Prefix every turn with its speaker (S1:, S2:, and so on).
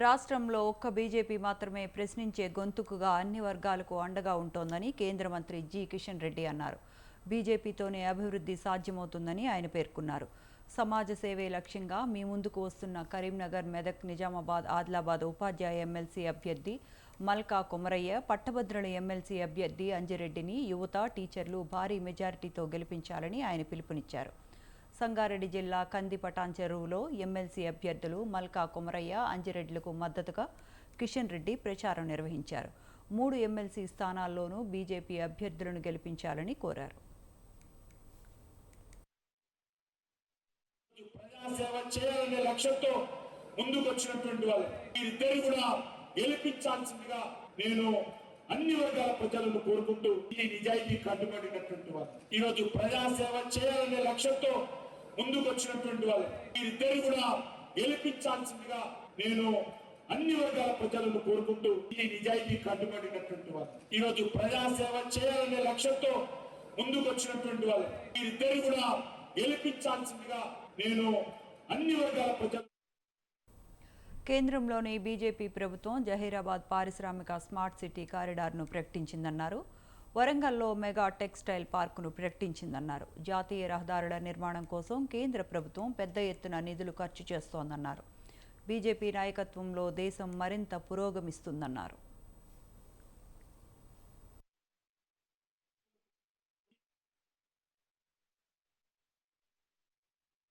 S1: రాష్ట్రంలో ఒక్క బీజేపీ మాత్రమే ప్రశ్నించే గొంతుకుగా అన్ని వర్గాలకు అండగా ఉంటోందని కేంద్ర మంత్రి జి కిషన్ రెడ్డి అన్నారు. బీజేపీతోనే అభివృద్ధి సాధ్యమవుతుందని ఆయన పేర్కొన్నారు. సమాజ సేవే లక్ష్యంగా మీ ముందుకు వస్తున్న కరీంనగర్, మెదక్, నిజామాబాద్, ఆదిలాబాద్ ఉపాధ్యాయ ఎమ్మెల్సీ అభ్యర్థి మల్కా కొమరయ్య, పట్టభద్రుల ఎమ్మెల్సీ అభ్యర్థి అంజిరెడ్డిని యువత, టీచర్లు భారీ మెజారిటీతో గెలిపించాలని ఆయన పిలుపునిచ్చారు. సంగారెడ్డి జిల్లా కందిపటాన్ చెరువులో ఎమ్మెల్సీ అభ్యర్థులు మల్కా కొమరయ్య, అంజిరెడ్డిలకు మద్దతుగా కిషన్ రెడ్డి ప్రచారం నిర్వహించారు. 3 ఎమ్మెల్సీ స్థానాల్లోనూ బీజేపీ అభ్యర్థులను గెలిపించాలని కోరారు.
S2: అన్ని వర్గాల ప్రజలను కోరుకుంటూ ఈ నిజాయితీ కట్టుబడినటువంటి వాళ్ళు, ఈరోజు ప్రజాసేవ చేయాలనే లక్ష్యంతో ముందుకు వచ్చినటువంటి వాళ్ళు, వీరిద్దరు కూడా గెలిపించాల్సిందిగా నేను అన్ని వర్గాల ప్రజలను కోరుకుంటూ ఈ నిజాయితీ కట్టుబడినటువంటి వాళ్ళు, ఈరోజు ప్రజాసేవ చేయాలనే లక్ష్యంతో ముందుకు వచ్చినటువంటి వాళ్ళు, వీరిద్దరు కూడా గెలిపించాల్సిందిగా నేను అన్ని వర్గాల ప్రజలు.
S1: కేంద్రంలోని బీజేపీ ప్రభుత్వం జహీరాబాద్ పారిశ్రామిక స్మార్ట్ సిటీ కారిడార్ను ప్రకటించిందన్నారు. వరంగల్లో మెగా టెక్స్టైల్ పార్కును ప్రకటించిందన్నారు. జాతీయ రహదారుల నిర్మాణం కోసం కేంద్ర ప్రభుత్వం పెద్ద ఎత్తున నిధులు ఖర్చు చేస్తోందన్నారు. బీజేపీ నాయకత్వంలో దేశం మరింత పురోగమిస్తుందన్నారు.